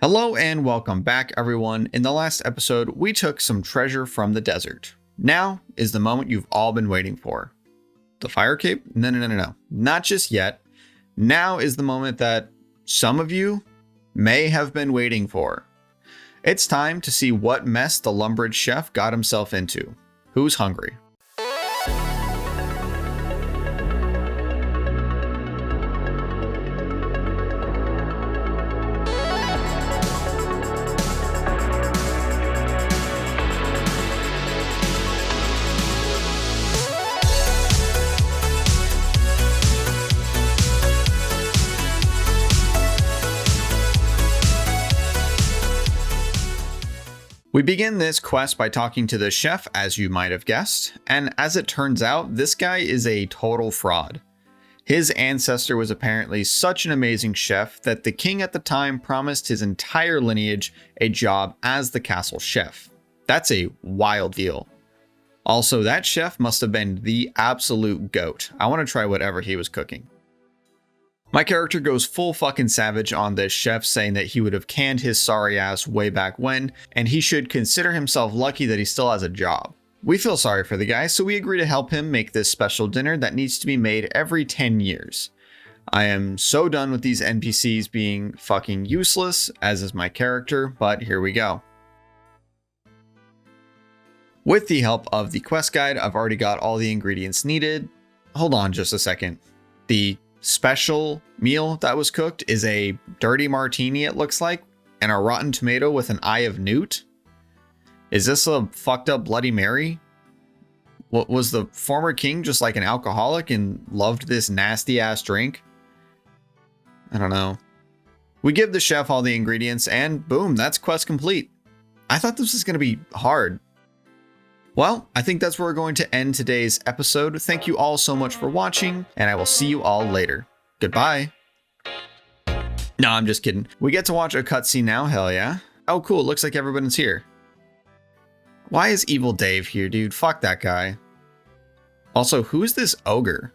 Hello and welcome back, everyone. In the last episode, we took some treasure from the desert. Now is the moment you've all been waiting for. The fire cape? No. Not just yet. Now is the moment that some of you may have been waiting for. It's time to see what mess the Lumbridge chef got himself into. Who's hungry? We begin this quest by talking to the chef, as you might have guessed, and as it turns out, this guy is a total fraud. His ancestor was apparently such an amazing chef that the king at the time promised his entire lineage a job as the castle chef. That's a wild deal. Also, that chef must have been the absolute goat. I want to try whatever he was cooking. My character goes full fucking savage on this chef, saying that he would have canned his sorry ass way back when, and he should consider himself lucky that he still has a job. We feel sorry for the guy, so we agree to help him make this special dinner that needs to be made every 10 years. I am so done with these NPCs being fucking useless, as is my character, but here we go. With the help of the quest guide, I've already got all the ingredients needed. Hold on just a second. The special meal that was cooked is a dirty martini, it looks like, and a rotten tomato with an eye of newt. Is this a fucked up Bloody Mary? What was the former king just like an alcoholic and loved this nasty ass drink? I don't know. We give the chef all the ingredients and boom, that's quest complete. I thought this was going to be hard. Well, I think that's where we're going to end today's episode. Thank you all so much for watching, and I will see you all later. Goodbye. No, I'm just kidding. We get to watch a cutscene now, hell yeah. Oh cool, it looks like everyone's here. Why is Evil Dave here, dude? Fuck that guy. Also, who is this ogre?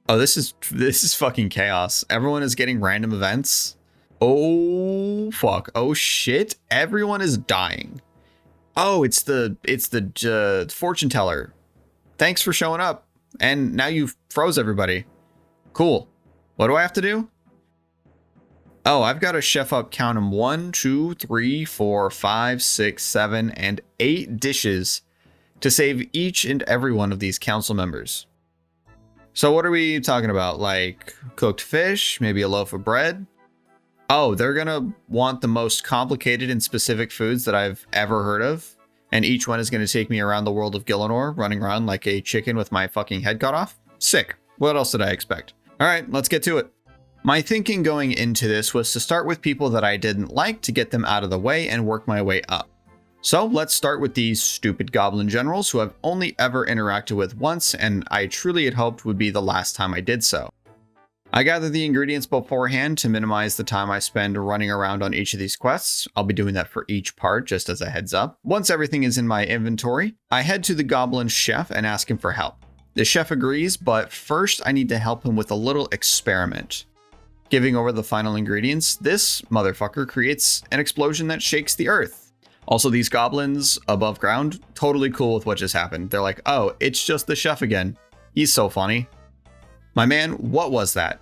Oh, this is fucking chaos. Everyone is getting random events. Oh fuck. Oh shit. Everyone is dying. Oh, it's the fortune teller. Thanks for showing up. And now you froze everybody. Cool. What do I have to do? Oh, I've got to chef up, count them, 1, 2, 3, 4, 5, 6, 7, and 8 dishes to save each and every one of these council members. So what are we talking about? Like cooked fish, maybe a loaf of bread? Oh, they're gonna want the most complicated and specific foods that I've ever heard of. And each one is gonna take me around the world of Gillinor, running around like a chicken with my fucking head cut off. Sick. What else did I expect? All right, let's get to it. My thinking going into this was to start with people that I didn't like to get them out of the way and work my way up. So let's start with these stupid goblin generals who I've only ever interacted with once, and I truly had hoped would be the last time I did so. I gathered the ingredients beforehand to minimize the time I spend running around on each of these quests. I'll be doing that for each part, just as a heads up. Once everything is in my inventory, I head to the goblin chef and ask him for help. The chef agrees, but first I need to help him with a little experiment. Giving over the final ingredients, this motherfucker creates an explosion that shakes the earth. Also, these goblins above ground, totally cool with what just happened. They're like, oh, it's just the chef again. He's so funny. My man, what was that?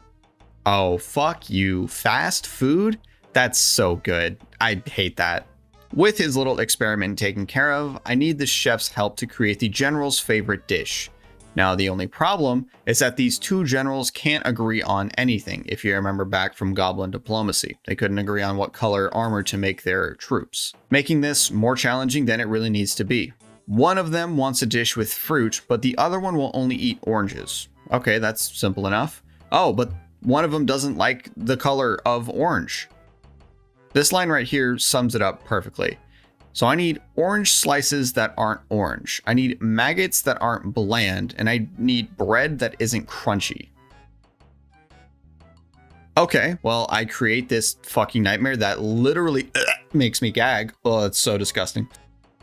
Oh, fuck you. Fast food? That's so good. I hate that. With his little experiment taken care of, I need the chef's help to create the general's favorite dish. Now, the only problem is that these two generals can't agree on anything, if you remember back from Goblin diplomacy. They couldn't agree on what color armor to make their troops, making this more challenging than it really needs to be. One of them wants a dish with fruit, but the other one will only eat oranges. Okay, that's simple enough. Oh, but one of them doesn't like the color of orange. This line right here sums it up perfectly. So I need orange slices that aren't orange. I need maggots that aren't bland, and I need bread that isn't crunchy. Okay, well, I create this fucking nightmare that literally makes me gag. Oh, it's so disgusting.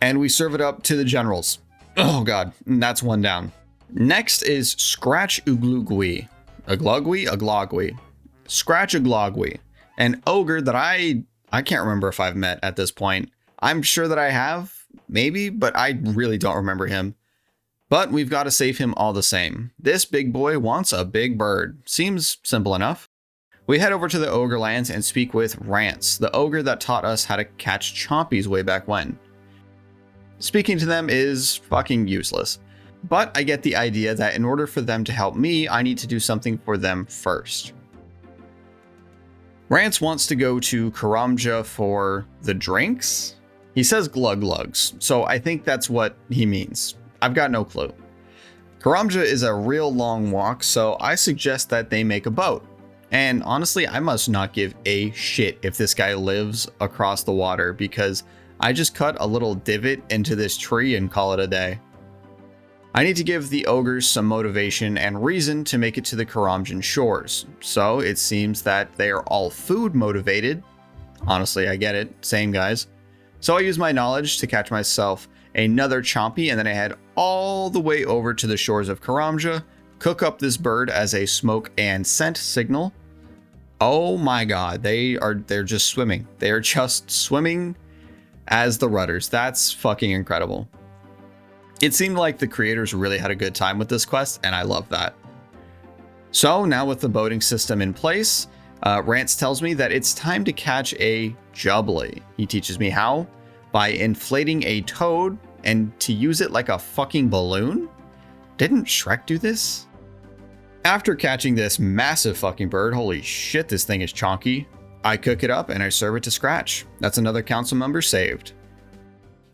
And we serve it up to the generals. Oh god, and that's one down. Next is Scratch Uglugui. Aglogui. Scratch Aglogui. An ogre that I can't remember if I've met at this point. I'm sure that I have, maybe, but I really don't remember him. But we've got to save him all the same. This big boy wants a big bird. Seems simple enough. We head over to the Ogre Lands and speak with Rance, the ogre that taught us how to catch chompies way back when. Speaking to them is fucking useless. But I get the idea that in order for them to help me, I need to do something for them first. Rance wants to go to Karamja for the drinks? He says glug glugs, so I think that's what he means. I've got no clue. Karamja is a real long walk, so I suggest that they make a boat. And honestly, I must not give a shit if this guy lives across the water, because I just cut a little divot into this tree and call it a day. I need to give the ogres some motivation and reason to make it to the Karamjan shores, so it seems that they are all food motivated. Honestly, I get it, same guys. So I use my knowledge to catch myself another chompy, and then I head all the way over to the shores of Karamja, cook up this bird as a smoke and scent signal. Oh my god, they're just swimming. They are just swimming as the rudders. That's fucking incredible. It seemed like the creators really had a good time with this quest, and I love that. So now with the boating system in place, Rance tells me that it's time to catch a jubbly. He teaches me how by inflating a toad and to use it like a fucking balloon? Didn't Shrek do this? After catching this massive fucking bird, holy shit, this thing is chonky, I cook it up and I serve it to Scratch. That's another council member saved.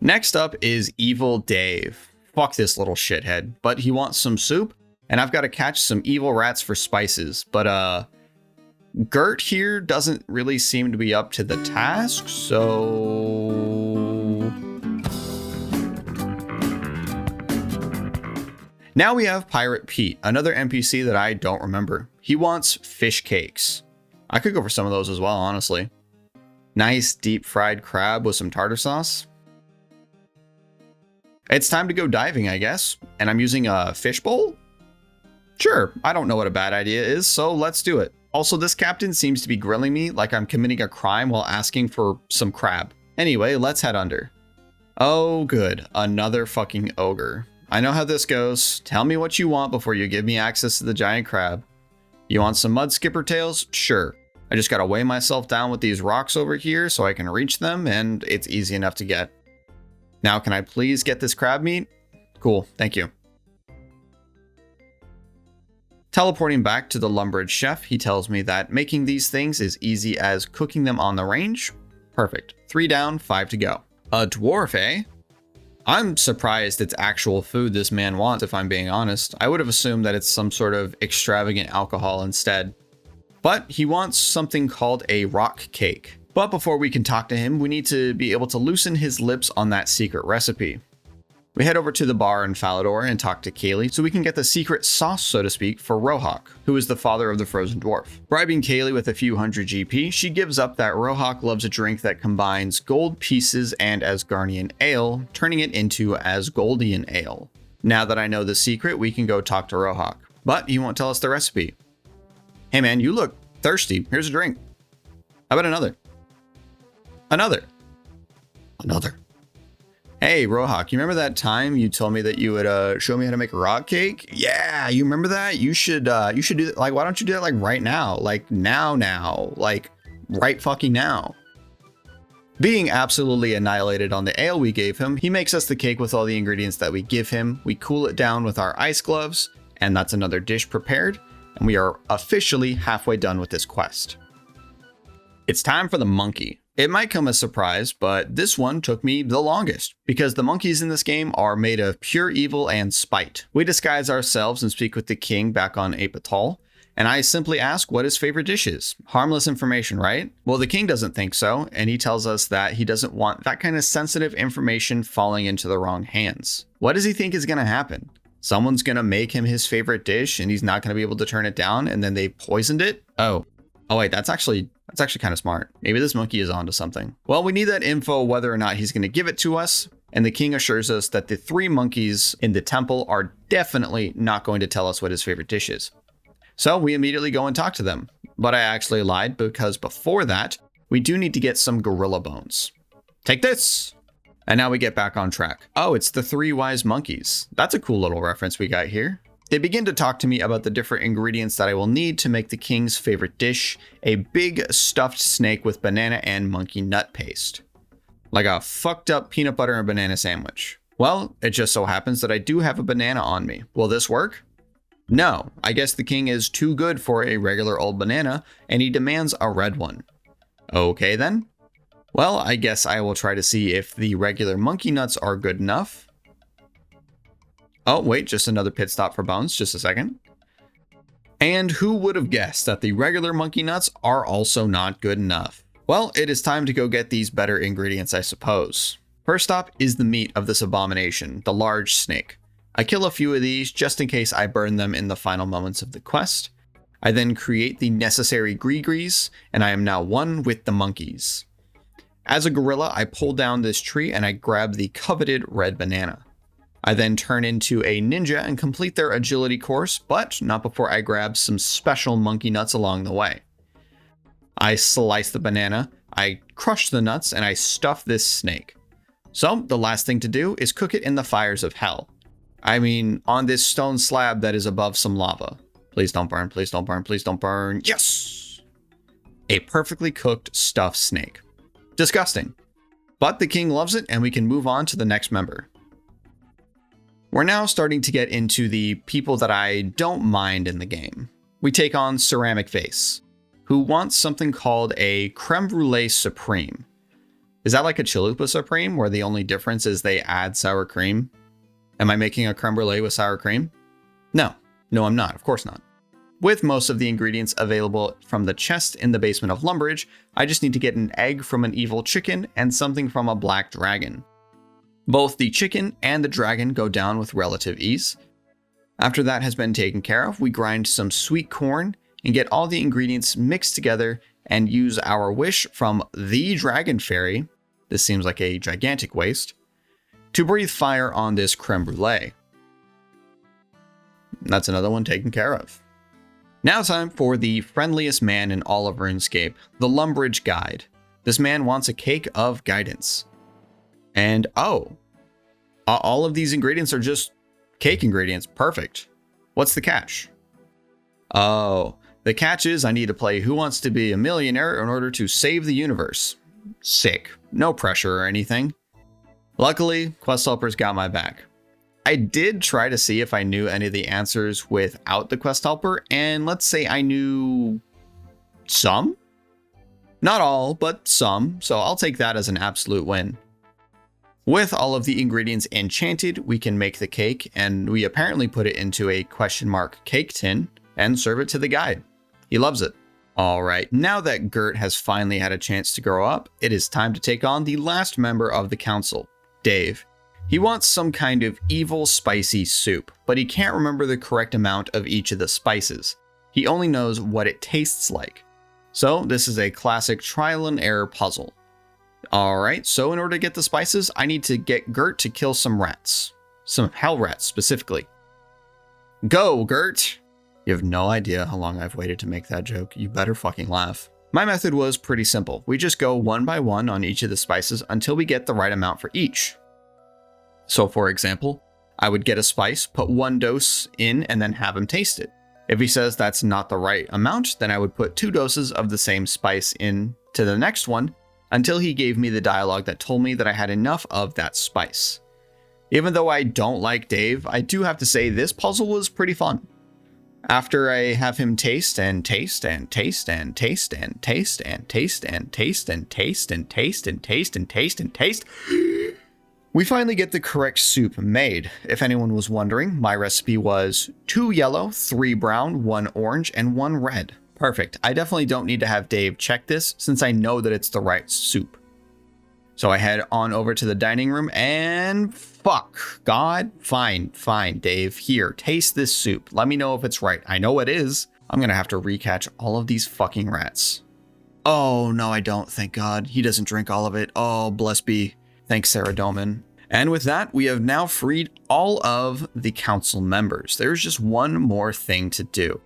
Next up is Evil Dave. Fuck this little shithead, but he wants some soup, and I've got to catch some evil rats for spices, but Gert here doesn't really seem to be up to the task, so... Now we have Pirate Pete, another NPC that I don't remember. He wants fish cakes. I could go for some of those as well, honestly. Nice deep fried crab with some tartar sauce. It's time to go diving, I guess. And I'm using a fish bowl? Sure, I don't know what a bad idea is, so let's do it. Also, this captain seems to be grilling me like I'm committing a crime while asking for some crab. Anyway, let's head under. Oh, good. Another fucking ogre. I know how this goes. Tell me what you want before you give me access to the giant crab. You want some mud skipper tails? Sure. I just gotta weigh myself down with these rocks over here so I can reach them, and it's easy enough to get. Now, can I please get this crab meat? Cool, thank you. Teleporting back to the Lumbridge chef, he tells me that making these things is easy as cooking them on the range. Perfect. 3 down, 5 to go. A dwarf, eh? I'm surprised it's actual food this man wants, if I'm being honest. I would have assumed that it's some sort of extravagant alcohol instead. But he wants something called a rock cake. But before we can talk to him, we need to be able to loosen his lips on that secret recipe. We head over to the bar in Falador and talk to Kaylee so we can get the secret sauce, so to speak, for Rohak, who is the father of the frozen dwarf. Bribing Kaylee with a few hundred GP, she gives up that Rohak loves a drink that combines gold pieces and Asgardian ale, turning it into Asgoldian ale. Now that I know the secret, we can go talk to Rohak, but he won't tell us the recipe. Hey man, you look thirsty. Here's a drink. How about another? Another. Hey, Rohak, you remember that time you told me that you would show me how to make a rock cake? Yeah, you remember that? You should do that. Like, why don't you do that like right now? Like now, like right fucking now. Being absolutely annihilated on the ale we gave him, he makes us the cake with all the ingredients that we give him. We cool it down with our ice gloves, and that's another dish prepared, and we are officially halfway done with this quest. It's time for the monkey. It might come as a surprise, but this one took me the longest, because the monkeys in this game are made of pure evil and spite. We disguise ourselves and speak with the king back on Apatal, and I simply ask what his favorite dish is. Harmless information, right? Well, the king doesn't think so, and he tells us that he doesn't want that kind of sensitive information falling into the wrong hands. What does he think is going to happen? Someone's going to make him his favorite dish, and he's not going to be able to turn it down, and then they poisoned it? Oh wait, that's actually kind of smart. Maybe this monkey is onto something. Well, we need that info whether or not he's going to give it to us. and the king assures us that the 3 monkeys in the temple are definitely not going to tell us what his favorite dish is. So we immediately go and talk to them, but I actually lied because before that, we do need to get some gorilla bones. Take this! And now we get back on track. Oh, it's the 3 wise monkeys. That's a cool little reference we got here. They begin to talk to me about the different ingredients that I will need to make the king's favorite dish, a big stuffed snake with banana and monkey nut paste. Like a fucked up peanut butter and banana sandwich. Well, it just so happens that I do have a banana on me. Will this work? No, I guess the king is too good for a regular old banana, and he demands a red one. Okay then. Well, I guess I will try to see if the regular monkey nuts are good enough. Oh, wait, just another pit stop for bones, just a second. And who would have guessed that the regular monkey nuts are also not good enough? Well, it is time to go get these better ingredients, I suppose. First up is the meat of this abomination, the large snake. I kill a few of these just in case I burn them in the final moments of the quest. I then create the necessary gree-grees, and I am now one with the monkeys. As a gorilla, I pull down this tree and I grab the coveted red banana. I then turn into a ninja and complete their agility course, but not before I grab some special monkey nuts along the way. I slice the banana, I crush the nuts, and I stuff this snake. So the last thing to do is cook it in the fires of hell. I mean, on this stone slab that is above some lava. Please don't burn, please don't burn, please don't burn. Yes! A perfectly cooked stuffed snake. Disgusting. But the king loves it and we can move on to the next member. We're now starting to get into the people that I don't mind in the game. We take on Ceramic Vase, who wants something called a creme brulee supreme. Is that like a chalupa supreme where the only difference is they add sour cream? Am I making a creme brulee with sour cream? No, I'm not, of course not. With most of the ingredients available from the chest in the basement of Lumbridge, I just need to get an egg from an evil chicken and something from a black dragon. Both the chicken and the dragon go down with relative ease. After that has been taken care of, we grind some sweet corn and get all the ingredients mixed together and use our wish from the dragon fairy, this seems like a gigantic waste, to breathe fire on this creme brulee. That's another one taken care of. Now time for the friendliest man in all of RuneScape, the Lumbridge Guide. This man wants a cake of guidance. And oh, all of these ingredients are just cake ingredients. Perfect. What's the catch? Oh, the catch is I need to play Who Wants to Be a Millionaire in order to save the universe. Sick. No pressure or anything. Luckily, Quest Helper's got my back. I did try to see if I knew any of the answers without the Quest Helper, and let's say I knew some? Not all, but some, so I'll take that as an absolute win. With all of the ingredients enchanted, we can make the cake, and we apparently put it into a question mark cake tin and serve it to the guide. He loves it. Alright, now that Gert has finally had a chance to grow up, it is time to take on the last member of the council, Dave. He wants some kind of evil spicy soup, but he can't remember the correct amount of each of the spices. He only knows what it tastes like. So this is a classic trial and error puzzle. Alright, so in order to get the spices, I need to get Gert to kill some rats. Some hell rats, specifically. Go, Gert! You have no idea how long I've waited to make that joke. You better fucking laugh. My method was pretty simple. We just go one by one on each of the spices until we get the right amount for each. So for example, I would get a spice, put 1 dose in, and then have him taste it. If he says that's not the right amount, then I would put 2 doses of the same spice in to the next one, until he gave me the dialogue that told me that I had enough of that spice. Even though I don't like Dave, I do have to say this puzzle was pretty fun. After I have him taste and taste and taste and taste and taste and taste and taste and taste and taste and taste and taste and taste, we finally get the correct soup made. If anyone was wondering, my recipe was 2 yellow, 3 brown, 1 orange, and 1 red. Perfect. I definitely don't need to have Dave check this since I know that it's the right soup. So I head on over to the dining room and fuck, God, fine, Dave, here, taste this soup. Let me know if it's right. I know it is. I'm gonna have to recatch all of these fucking rats. Oh, no, I don't, thank God. He doesn't drink all of it. Oh, bless be. Thanks, Sarah Doman. And with that, we have now freed all of the council members. There's just one more thing to do.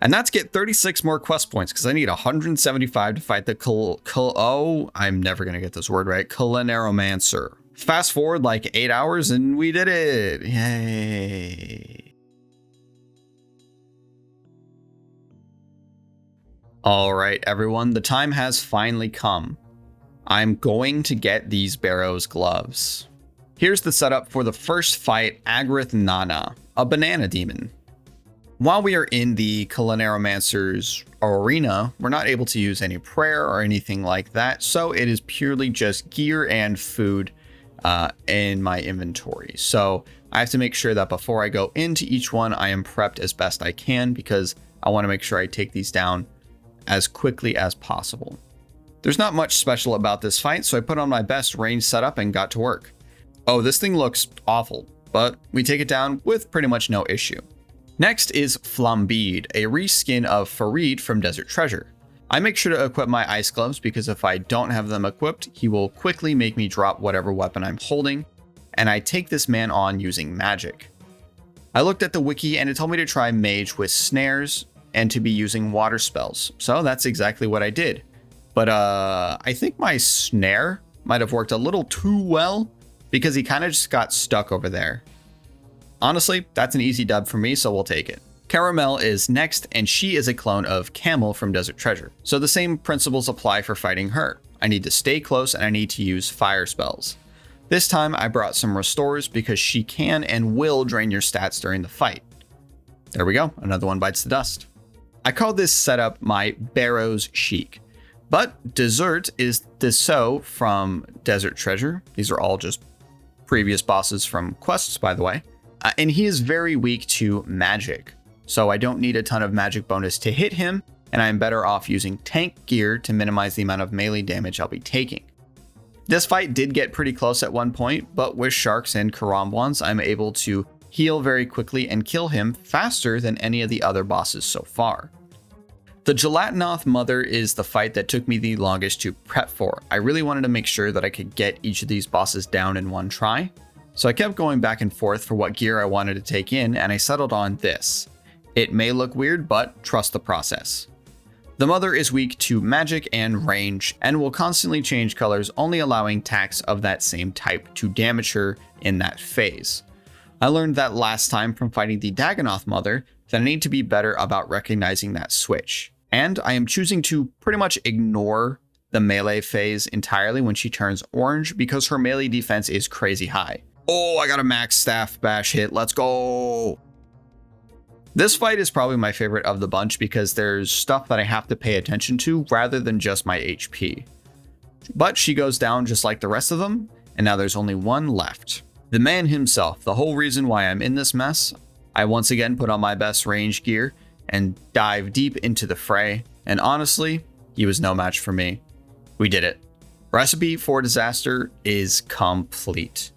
And that's get 36 more quest points, because I need 175 to fight the I'm never going to get this word right, Culinaromancer. Fast forward like 8 hours and we did it. Yay. All right, everyone, the time has finally come. I'm going to get these Barrow's gloves. Here's the setup for the first fight, Agrith Nana, a banana demon. While we are in the Culinaromancer's arena, we're not able to use any prayer or anything like that, so it is purely just gear and food in my inventory. So I have to make sure that before I go into each one, I am prepped as best I can, because I want to make sure I take these down as quickly as possible. There's not much special about this fight, so I put on my best range setup and got to work. Oh, this thing looks awful, but we take it down with pretty much no issue. Next is Flambide, a reskin of Farid from Desert Treasure. I make sure to equip my ice gloves, because if I don't have them equipped, he will quickly make me drop whatever weapon I'm holding, and I take this man on using magic. I looked at the wiki and it told me to try mage with snares and to be using water spells, so that's exactly what I did. But I think my snare might have worked a little too well, because he kind of just got stuck over there. Honestly, that's an easy dub for me, so we'll take it. Caramel is next, and she is a clone of Camel from Desert Treasure. So the same principles apply for fighting her. I need to stay close and I need to use fire spells. This time I brought some restores, because she can and will drain your stats during the fight. There we go, another one bites the dust. I call this setup my Barrow's Chic. But Dessert is Dessau from Desert Treasure. These are all just previous bosses from quests, by the way. And he is very weak to magic, so I don't need a ton of magic bonus to hit him, and I'm better off using tank gear to minimize the amount of melee damage I'll be taking. This fight did get pretty close at one point, but with sharks and karambwans, I'm able to heal very quickly and kill him faster than any of the other bosses so far. The Gelatinoth Mother is the fight that took me the longest to prep for. I really wanted to make sure that I could get each of these bosses down in one try. So I kept going back and forth for what gear I wanted to take in, and I settled on this. It may look weird, but trust the process. The Mother is weak to magic and range, and will constantly change colors, only allowing attacks of that same type to damage her in that phase. I learned that last time from fighting the Dagonoth Mother, that I need to be better about recognizing that switch. And I am choosing to pretty much ignore the melee phase entirely when she turns orange, because her melee defense is crazy high. Oh, I got a max staff bash hit. Let's go. This fight is probably my favorite of the bunch, because there's stuff that I have to pay attention to rather than just my HP. But she goes down just like the rest of them, and now there's only one left. The man himself, the whole reason why I'm in this mess. I once again put on my best range gear and dive deep into the fray, and honestly, he was no match for me. We did it. Recipe for disaster is complete.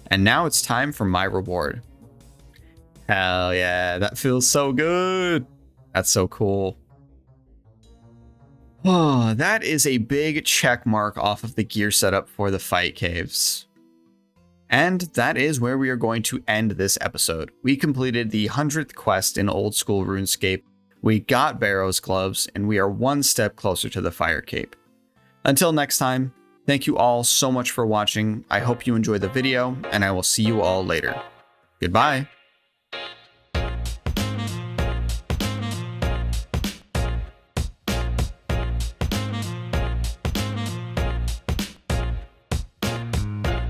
And now it's time for my reward. Hell yeah, that feels so good. That's so cool. Oh, that is a big check mark off of the gear setup for the fight caves. And that is where we are going to end this episode. We completed the 100th quest in old school RuneScape. We got Barrow's gloves, and we are one step closer to the fire cape. Until next time, thank you all so much for watching. I hope you enjoyed the video, and I will see you all later. Goodbye.